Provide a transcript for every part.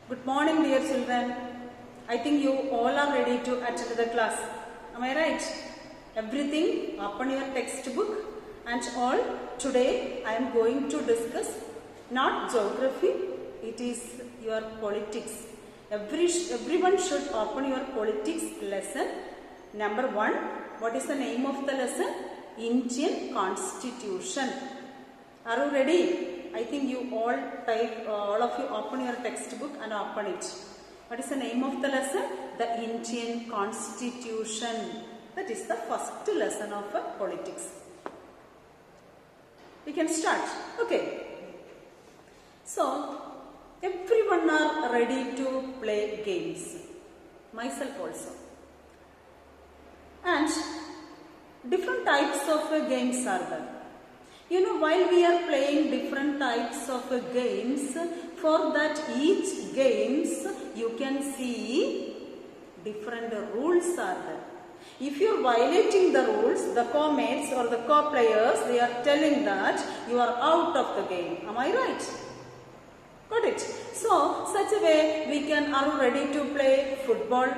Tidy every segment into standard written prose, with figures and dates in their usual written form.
Good morning, dear children. I think you all are ready to attend the class. Am I right? Everything open your textbook and all. Today I am going to discuss not geography, it is your politics. Everyone should open your politics lesson. Number 1, what is the name of the lesson? Indian Constitution. Are you ready? I think you all of you open your textbook and open it. What is the name of the lesson? The Indian Constitution. That is the first lesson of politics. We can start. Okay. So, everyone are ready to play games. Myself also. And different types of games are there. You know, while we are playing different types of games, for that each games you can see different rules are there. If you are violating the rules, the co-mates or the co-players, they are telling that you are out of the game. Am I right? Got it? So, such a way we can, are you ready to play football?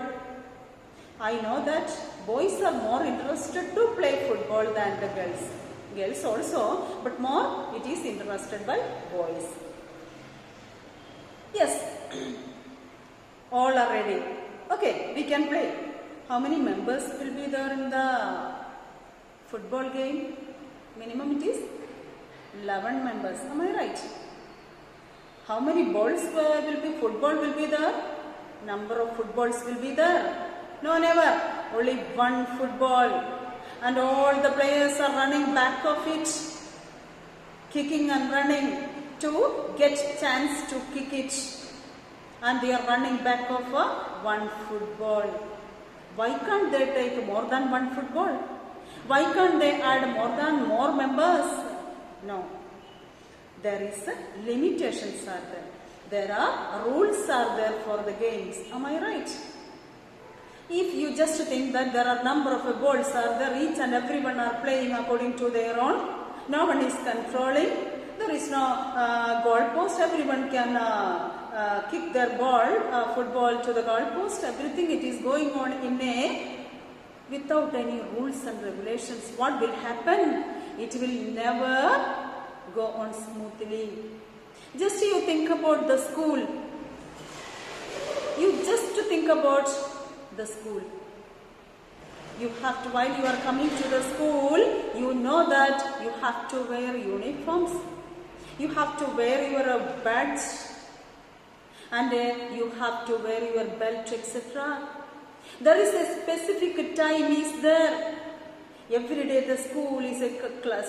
I know that boys are more interested to play football than the girls. Girls also, but more it is interested by boys. Yes, all are ready. Okay, we can play. How many members will be there in the football game? Minimum it is 11 members. Am I right? How many balls football will be there? Number of footballs will be there? No, never. Only one football. And all the players are running back of it, kicking and running to get chance to kick it. And they are running back of one football. Why can't they take more than one football? Why can't they add more members? No. There is limitations are there. There are rules are there for the games. Am I right? If you just think that there are number of balls are there, each and everyone are playing according to their own, no one is controlling, there is no goal post, everyone can kick their ball, football to the goal post, everything it is going on in without any rules and regulations. What will happen? It will never go on smoothly. Just you think about the school. You just think about the school. You have to, while you are coming to the school, you know that you have to wear uniforms. You have to wear your badge. And you have to wear your belt, etc. There is a specific time is there. Every day the school is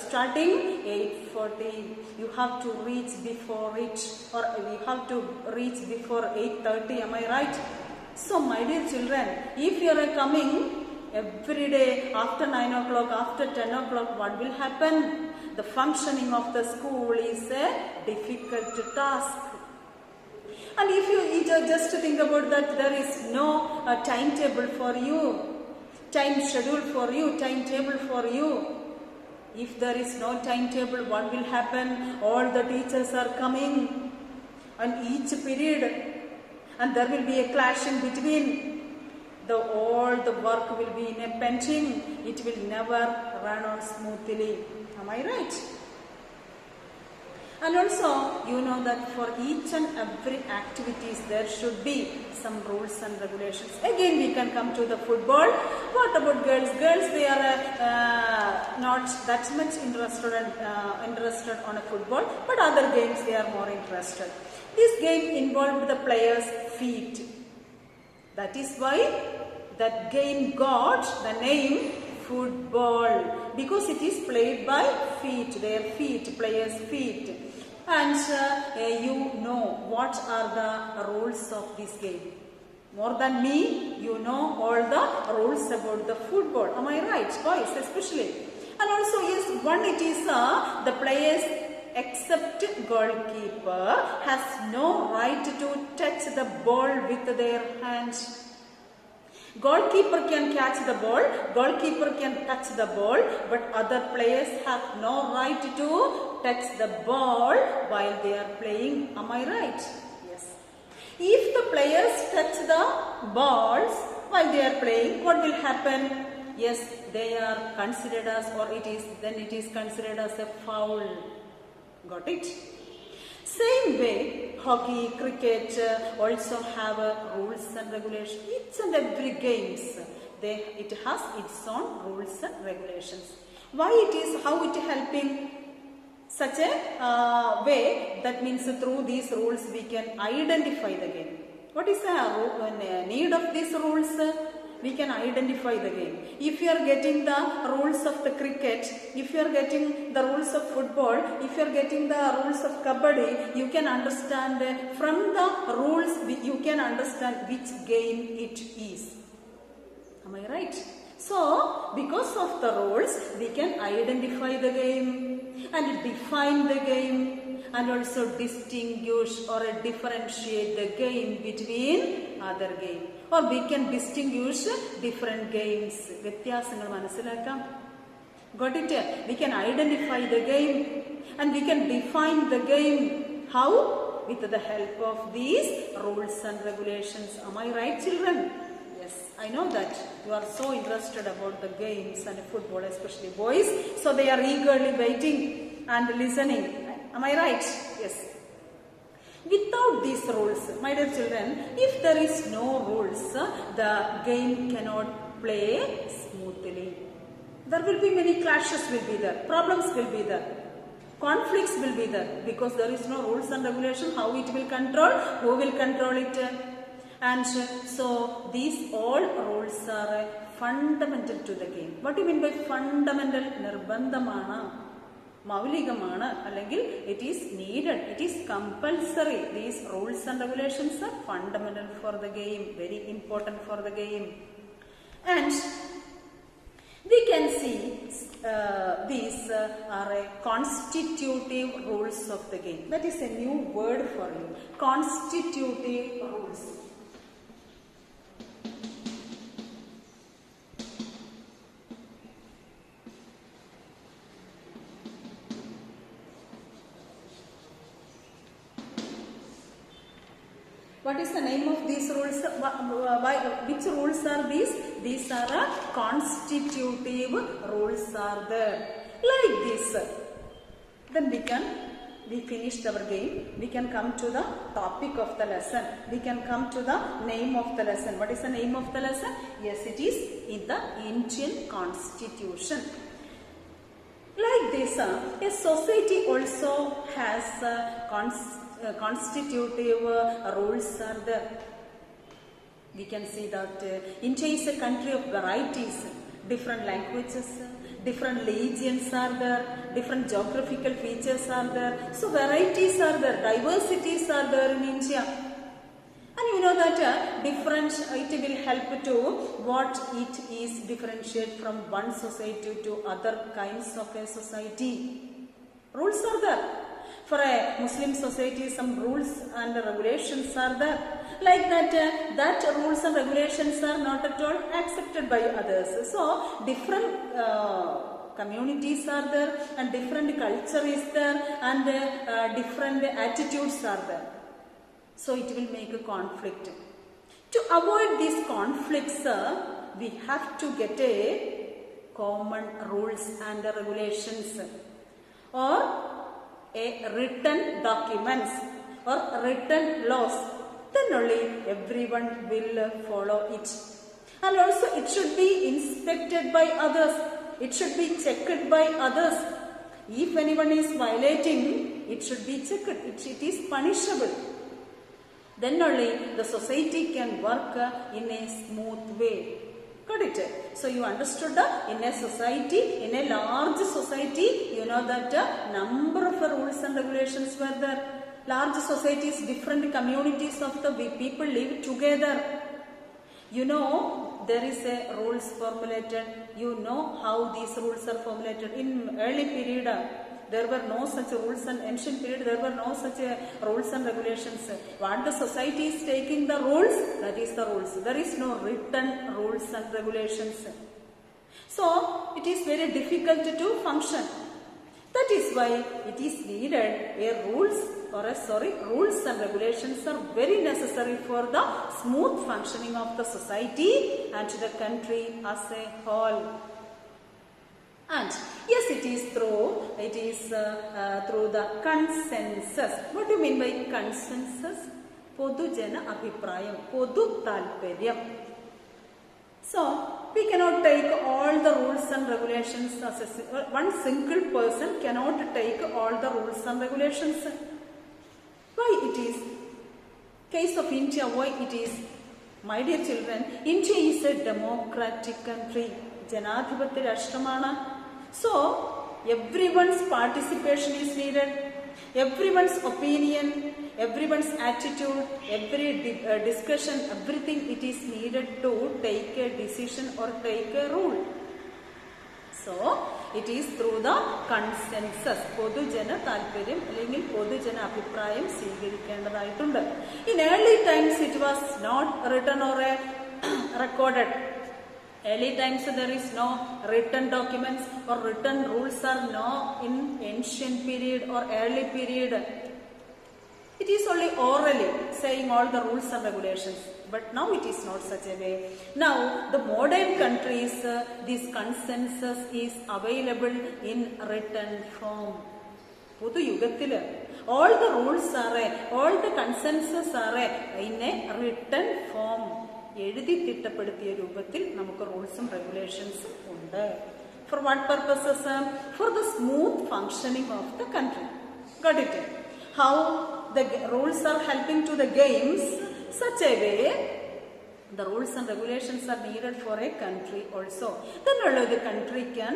starting 8:40. You have to reach before it, or you have to reach before 8:30. Am I right? So, my dear children, if you are coming every day after 9 o'clock, after 10 o'clock, what will happen? The functioning of the school is a difficult task. And if you just think about that, there is no timetable for you, time schedule for you, timetable for you. If there is no timetable, what will happen? All the teachers are coming on each period. And there will be a clashing between all the work will be in a pending. It will never run on smoothly. Am I right? And also, you know that for each and every activities there should be some rules and regulations. Again, we can come to the football. What about girls? Girls, they are not that much interested on a football, but other games they are more interested. This game involved the players' feet. That is why that game got the name football, because it is played by feet, their feet, players' feet. And you know what are the rules of this game. More than me, you know all the rules about the football. Am I right, boys, especially? And also, yes, one it is the players except goalkeeper has no right to touch the ball with their hands. Goalkeeper can catch the ball, goalkeeper can touch the ball, but other players have no right to touch the ball while they are playing. Am I right? Yes. If the players touch the balls while they are playing, what will happen? Yes, they are considered as, or it is considered as a foul. Got it? Same way, hockey, cricket also have rules and regulations. Each and every games, it has its own rules and regulations. Why it is, how it helping? Such a way, that means through these rules we can identify the game. What is the need of these rules? We can identify the game. If you are getting the rules of the cricket, if you are getting the rules of football, if you are getting the rules of kabaddi, you can understand from the rules, you can understand which game it is. Am I right? So, because of the rules, we can identify the game and define the game and also distinguish or differentiate the game between other game. Or we can distinguish different games. Got it? We can identify the game and we can define the game. How? With the help of these rules and regulations. Am I right, children? Yes, I know that you are so interested about the games and football, especially boys. So they are eagerly waiting and listening. Am I right? Yes. Without these rules, my dear children, if there is no rules, the game cannot play smoothly. There will be many clashes will be there, problems will be there, conflicts will be there, because there is no rules and regulation, how it will control, who will control it. And so these all rules are fundamental to the game. What do you mean by fundamental? Nirbandhamana, Mauligamana, allengil it is needed, it is compulsory. These rules and regulations are fundamental for the game, very important for the game. And we can see these are constitutive rules of the game. That is a new word for you. Constitutive rules. What is the name of these rules? Which rules are these? These are constitutive rules are there. Like this. Then we finished our game. We can come to the topic of the lesson. We can come to the name of the lesson. What is the name of the lesson? Yes, it is in the Indian Constitution. Like this, a society also has constitutive rules are there. We can see that India is a country of varieties, different languages, different religions are there, different geographical features are there. So varieties are there, diversities are there in India. And you know that it will help to what it is differentiate from one society to other kinds of a society. Rules are there. For a Muslim society, some rules and regulations are there. Like that rules and regulations are not at all accepted by others. So, different communities are there and different culture is there and different attitudes are there. So, it will make a conflict. To avoid these conflicts, we have to get a common rules and regulations or a written documents or written laws, then only everyone will follow it. And also it should be inspected by others, it should be checked by others. If anyone is violating, it should be checked, it is punishable. Then only the society can work in a smooth way. Got it? So you understood in a society, in a large society, you know that number of rules and regulations were there. Large societies, different communities of the people live together. You know, there is a rules formulated. You know how these rules are formulated. In early period, there were no such rules, and ancient period there were no such rules and regulations. What the society is taking the rules, that is the rules. There is no written rules and regulations. So, it is very difficult to function. That is why it is needed rules and regulations are very necessary for the smooth functioning of the society and the country as a whole. And yes, it is through the consensus. What do you mean by consensus? Podujana abhiprayam, podu talparyam. So we cannot take all the rules and regulations as one single person cannot take all the rules and regulations. Why it is? Case of India, why it is? My dear children, India is a democratic country. Janadhipatya Rashtamana. So everyone's participation is needed. Everyone's opinion, everyone's attitude, every discussion, everything it is needed to take a decision or take a rule. So it is through the consensus. Podujana talparyam അല്ലെങ്കിൽ പൊതുജന അഭിപ്രായം സ്വീകരിക്കേണ്ടതായിട്ടുണ്ട്. In early times it was not written or recorded. Early times there is no written documents or written rules are no in ancient period or early period. It is only orally saying all the rules and regulations. But now it is not such a way. Now the modern countries, this consensus is available in written form. Pudu yugathile all the rules are, all the consensus are in a written form. എഴുതി തിട്ടപ്പെടുത്തിയ രൂപത്തിൽ നമുക്ക് റൂൾസും റെഗുലേഷൻസും ഉണ്ട്. For what purposes? For the smooth functioning of the country. Got it? How the rules are helping to the games such a way the rules and regulations are needed for a country also. Then only the country can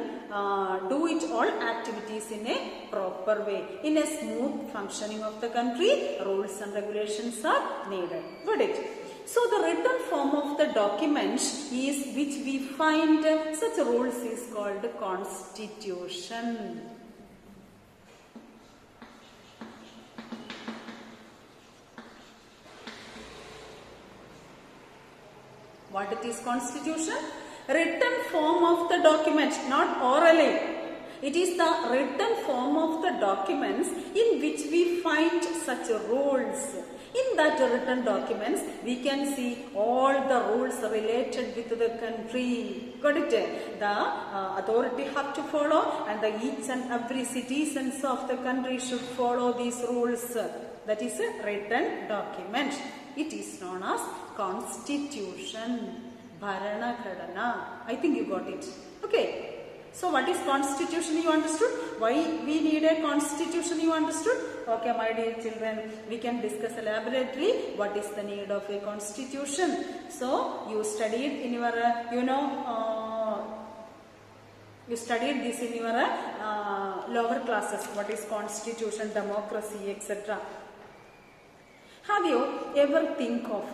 do it all activities in a proper way. In a smooth functioning of the country, rules and regulations are needed. Got it? So the written form of the document is which we find such rules is called constitution. What it is constitution? Written form of the document, not orally. It is the written form of the documents in which we find such rules. In that written documents, we can see all the rules related with the country. Got it? The authority have to follow, and each and every citizens of the country should follow these rules. That is a written document. It is known as constitution. Bharanaghadana. I think you got it. Okay. So what is constitution, you understood? Why we need a constitution, you understood? Okay, my dear children, we can discuss elaborately what is the need of a constitution. So you studied in your, you studied this in your lower classes. What is constitution, democracy, etc. Have you ever think of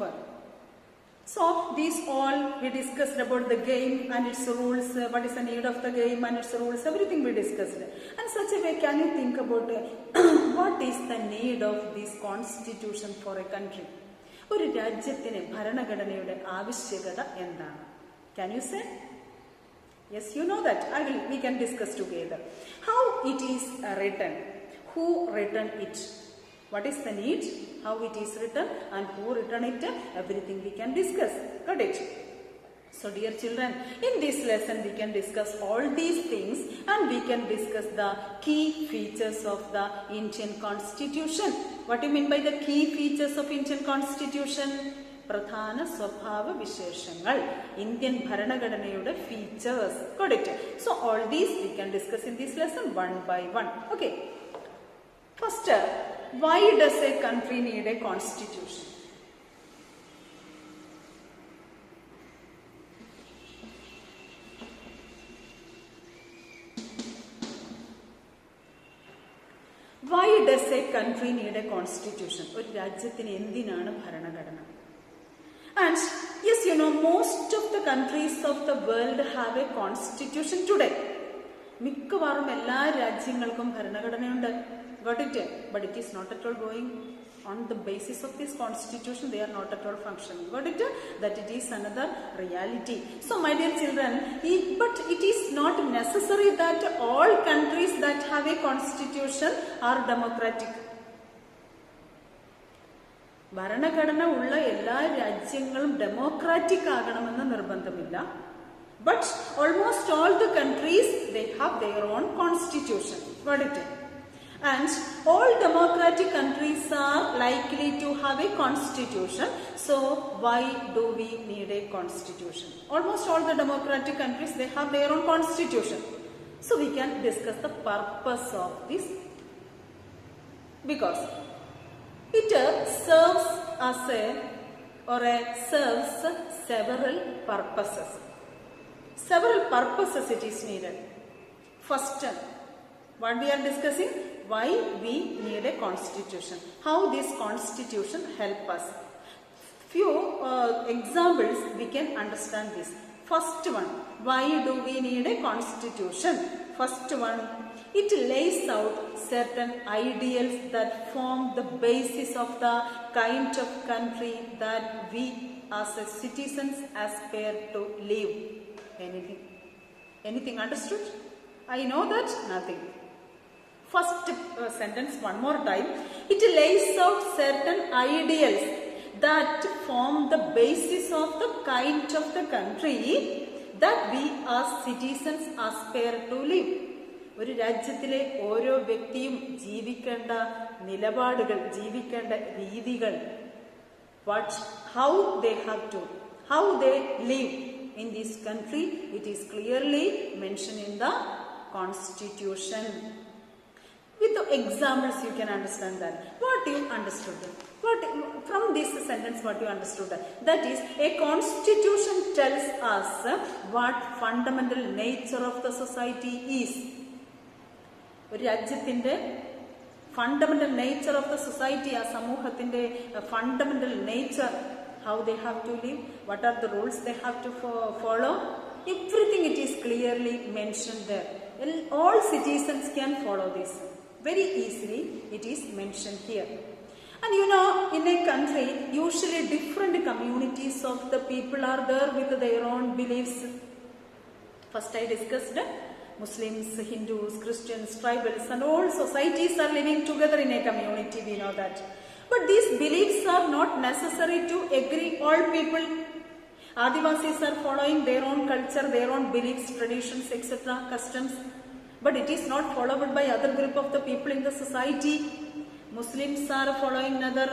so these all we discussed about the game and its rules, what is the need of the game and its rules, everything we discussed. And such a way, can you think about what is the need of this constitution for a country? ഒരു രാജ്യത്തിന് ഭരണഘടനയുടെ ആവശ്യകത എന്താണ്? Can you say? Yes, you know that. We can discuss together. How it is written? Who written it? What is the need? How it is written and who written it? Everything we can discuss. Got it? So dear children, in this lesson we can discuss all these things and we can discuss the key features of the Indian Constitution. What do you mean by the key features of Indian Constitution? പ്രധാന സ്വഭാവ വിശേഷങ്ങൾ Indian ഭരണഘടനയുടെ features. Got it? So all these we can discuss in this lesson one by one. Okay. First, why does a country need a constitution? Why does a country need a constitution? ഒരു രാജ്യത്തിന് എന്തിനാണ് ഭരണഘടന? And yes, you know, most of the countries of the world have a constitution today. മിക്കവാറും എല്ലാ രാജ്യങ്ങൾക്കും ഭരണഘടനയുണ്ട്. Got it? But it is not at all going On the basis of this constitution, they are not at all functioning. Got it? That it is another reality. So my dear children, but it is not necessary that all countries that have a constitution are democratic. ഭരണഘടന ഉള്ള എല്ലാ രാജ്യങ്ങളും democratic ആകണമെന്ന് നിർബന്ധമില്ല. But almost all the countries, they have their own constitution. Got it? And all democratic countries are likely to have a constitution. So why do we need a constitution? Almost all the democratic countries, they have their own constitution. So we can discuss the purpose of this, because it serves as serves several purposes. Several purposes it is needed. First, what we are discussing, why we need a constitution, how this constitution help us. Few examples we can understand this. First one, why do we need a constitution? First one, it lays out certain ideals that form the basis of the kind of country that we as citizens aspire to live. Anything understood? I know that? Nothing. First sentence one more time. It lays out certain ideals that form the basis of the kind of the country that we as citizens aspire to live. ഒരു രാജ്യത്തിലെ ഓരോ വ്യക്തിയും ജീവിക്കേണ്ട നിലപാടുകൾ, ജീവിക്കേണ്ട രീതികൾ, how they have to, how they live in this country, it is clearly mentioned in the constitution. With the examples you can understand that. What you understood? From this sentence what you understood? That is, a constitution tells us what fundamental nature of the society is. ഒരു രാജ്യത്തിൻ്റെ fundamental nature of the society, ആ സമൂഹത്തിൻ്റെ fundamental nature, how they have to live, what are the rules they have to follow, everything it is clearly mentioned there. All citizens can follow this very easily. It is mentioned here. And you know, in a country, usually different communities of the people are there with their own beliefs. First I discussed Muslims, Hindus, Christians, tribals, and all societies are living together in a community, we know that. But these beliefs are not necessary to agree all people. Adivasis are following their own culture, their own beliefs, traditions, etc., customs. But it is not followed by other group of the people in the society. Muslims are following another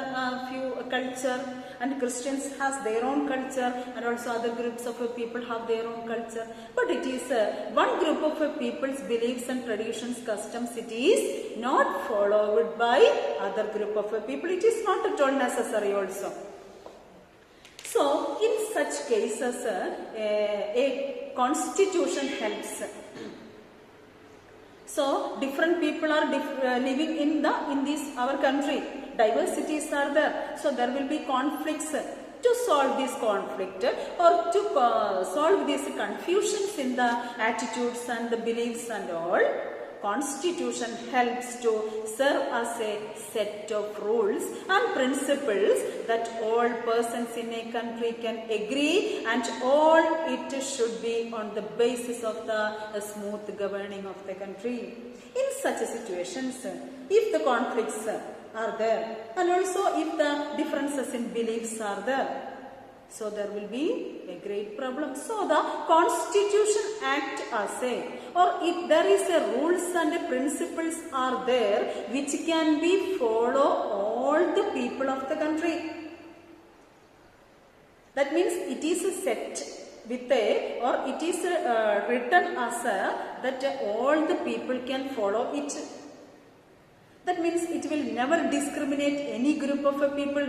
few culture, and Christians has their own culture, and also other groups of people have their own culture. But it is one group of people's beliefs and traditions, customs, it is not followed by other group of people. It is not at all necessary also. So in such cases, a constitution helps. So different people are living in this our country. Diversities are there. So there will be conflicts. To solve this conflict or to solve these confusions in the attitudes and the beliefs and all, constitution helps to serve as a set of rules and principles that all persons in a country can agree, and all it should be on the basis of the smooth governing of the country. In such situations, if the conflicts are there, and also if the differences in beliefs are there, so there will be a great problem. So the Constitution Act as or if there is a rules and principles are there which can be follow all the people of the country. That means it is set with or it is written as that all the people can follow it. That means it will never discriminate any group of people.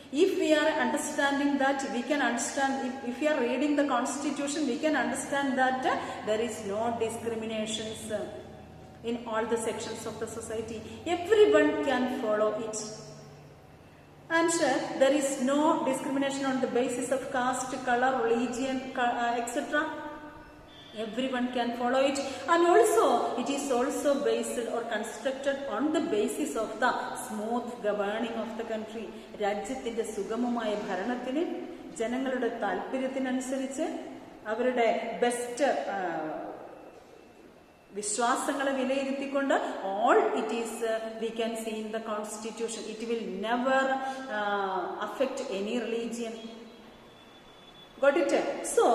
If we are understanding that, we can understand, if we are reading the constitution, we can understand that there is no discriminations in all the sections of the society. Everyone can follow it. And there is no discrimination on the basis of caste, color, religion, etc. Everyone can follow it, and also it is also based or constructed on the basis of the smooth governing of the country. രാജ്യത്തിന്റെ സുഗമമായ ഭരണത്തിന് ജനങ്ങളുടെ താല്പര്യത്തിനനുസരിച്ച് അവരുടെ best വിശ്വാസങ്ങളെ വിലയിരുത്തിക്കൊണ്ട് all it is we can see in the constitution. It will never affect any religion. Got it? So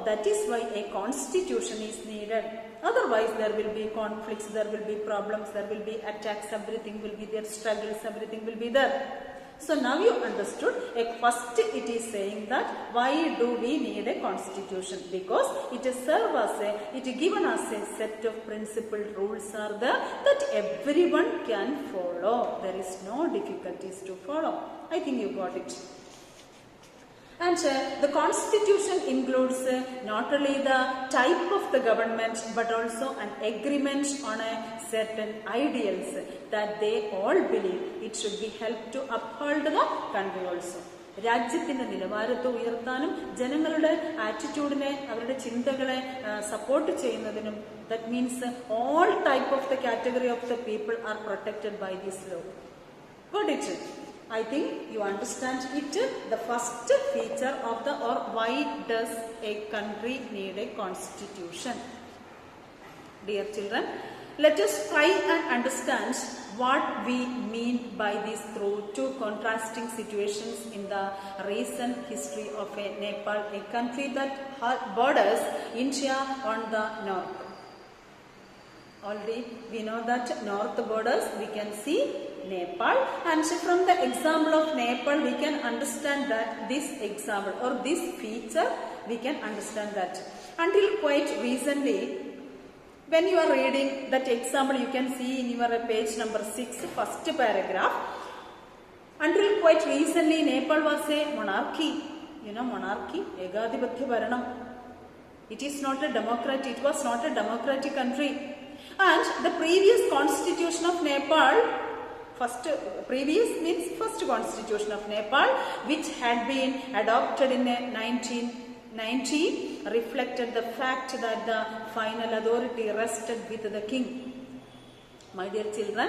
that is why a constitution is needed. Otherwise there will be conflicts, there will be problems, there will be attacks, everything will be there, struggles, everything will be there. So now you understood. First it is saying that why do we need a constitution? Because it is serve as it is given us a set of principled rules are there that everyone can follow. There is no difficulties to follow. I think you got it. And the constitution includes not only the type of the government but also an agreement on a certain ideals that they all believe it should be helped to uphold the country also. രാജ്യത്തിന്റെ നിലവാരത്തെ ഉയർത്താനും ജനങ്ങളുടെ ആറ്റിറ്റ്യൂഡിനെ അവരുടെ ചിന്തകളെ support ചെയ്യുന്നതിനും that means all type of the category of the people are protected by this law. Got it? I think you understand it. The first feature of the or why does a country need a constitution? Dear children, let us try and understand what we mean by these through two contrasting situations in the recent history of Nepal, a country that borders India on the north. Already we know that north borders we can see Nepal, and from the example of Nepal we can understand that this example or this feature we can understand that. Until quite recently, when you are reading that example, you can see in your page number 6, first paragraph. Until quite recently, Nepal was a monarchy. You know monarchy, Egadhipathya Bharanam. It is not a democracy. It was not a democratic country. And the previous constitution of Nepal, previous means first constitution of Nepal, which had been adopted in 1990, reflected the fact that the final authority rested with the king. My dear children,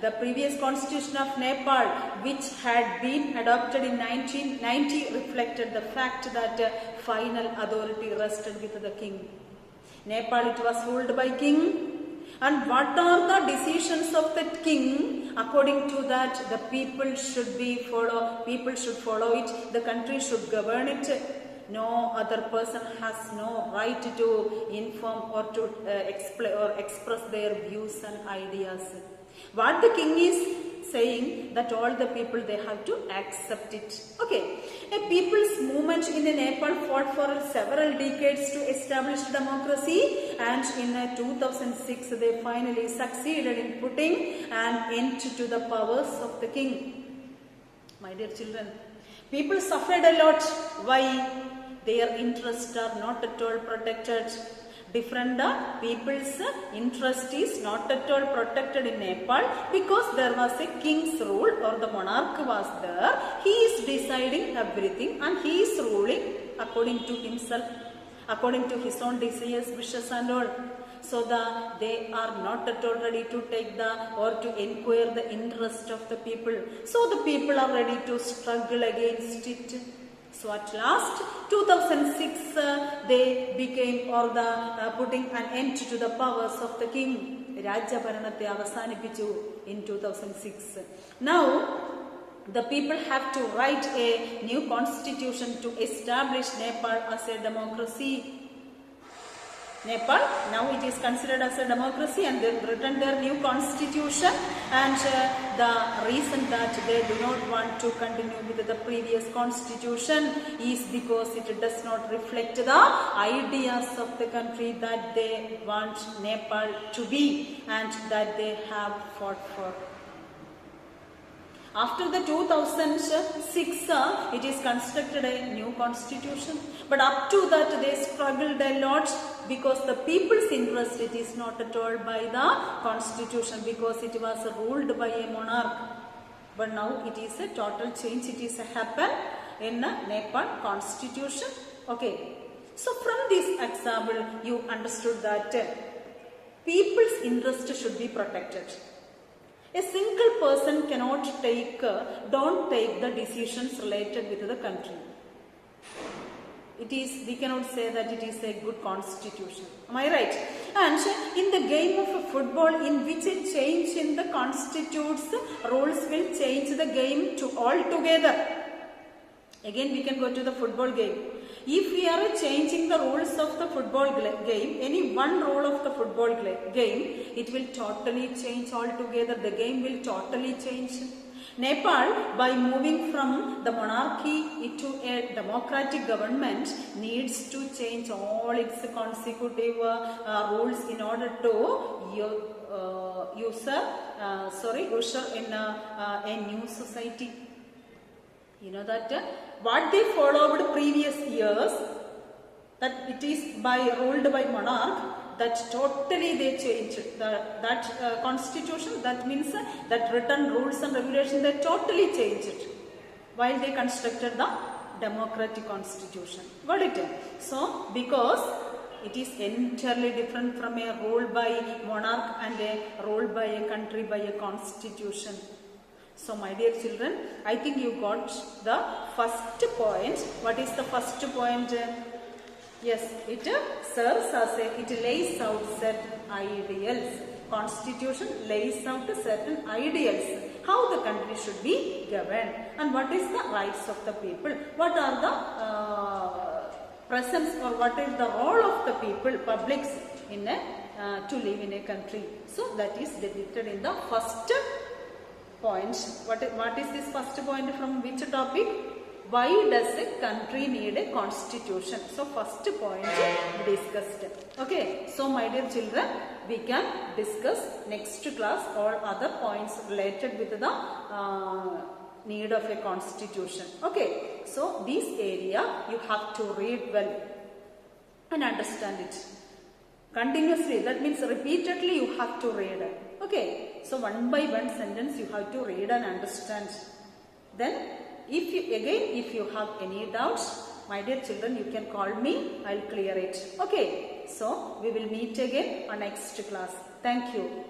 the previous constitution of Nepal, which had been adopted in 1990, reflected the fact that final authority rested with the king. Nepal, it was ruled by king. And what are the decisions of that king? According to that, the people should follow it. The country should govern it. No other person has no right to inform or to express their views and ideas. What the king is saying that all the people they have to accept it. Okay, a people's movement in Nepal fought for several decades to establish democracy, and in 2006 they finally succeeded in putting an end to the powers of the king. My dear children, people suffered a lot. Why? Their interests are not at all protected. Different people's interest is not at all protected in Nepal because there was a king's rule or the monarch was there. He is deciding everything and he is ruling according to himself, according to his own desires, wishes and all. So they are not at all ready to take or to inquire the interest of the people. So the people are ready to struggle against it. So at last 2006 they became putting an end to the powers of the king. Rajabharanatte avasanipichu in 2006. Now the people have to write a new constitution to establish Nepal as a democracy. Nepal, now it is considered as a democracy and they have written their new constitution, and the reason that they do not want to continue with the previous constitution is because it does not reflect the ideas of the country that they want Nepal to be and that they have fought for. After the 2006, it is constructed a new constitution, but up to that they struggled a lot because the people's interest it is not at all by the constitution because it was ruled by a monarch. But now it is a total change. It is happened in Nepal constitution. Okay. So from this example, you understood that people's interest should be protected. A single person cannot don't take the decisions related with the country. We cannot say that it is a good constitution. Am I right? And in the game of football, in which a change in the constitutes rules will change the game to altogether. Again, we can go to the football game. If we are changing the rules of the football game, any one rule of the football game, it will totally change altogether. The game will totally change. Nepal, by moving from the monarchy into a democratic government, needs to change all its consecutive rules in order to usher in a new society. You know that what they followed previous years, that it is ruled by monarch, that totally they changed that constitution. That means that written rules and regulations, they totally changed it while they constructed the democratic constitution. Got it? So because it is entirely different from a rule by monarch and a rule by a country by a constitution. So my dear children, I think you got the first point. What is the first point? Yes, it serves as it lays out certain ideals. Constitution lays out certain ideals. How the country should be governed and what is the rights of the people. What are the presence or what is the role of the people, publics in to live in a country. So that is depicted in the first point. What is this first point from which topic? Why does a country need a constitution? So first point discussed. Okay. So my dear children, we can discuss next class all other points related with the need of a constitution. Okay. So this area you have to read well and understand it. Continuously, that means repeatedly you have to read. Okay. So one by one sentence you have to read and understand. Then if you have any doubts, my dear children, you can call me. I'll clear it. Okay. So we will meet again on next class. Thank you.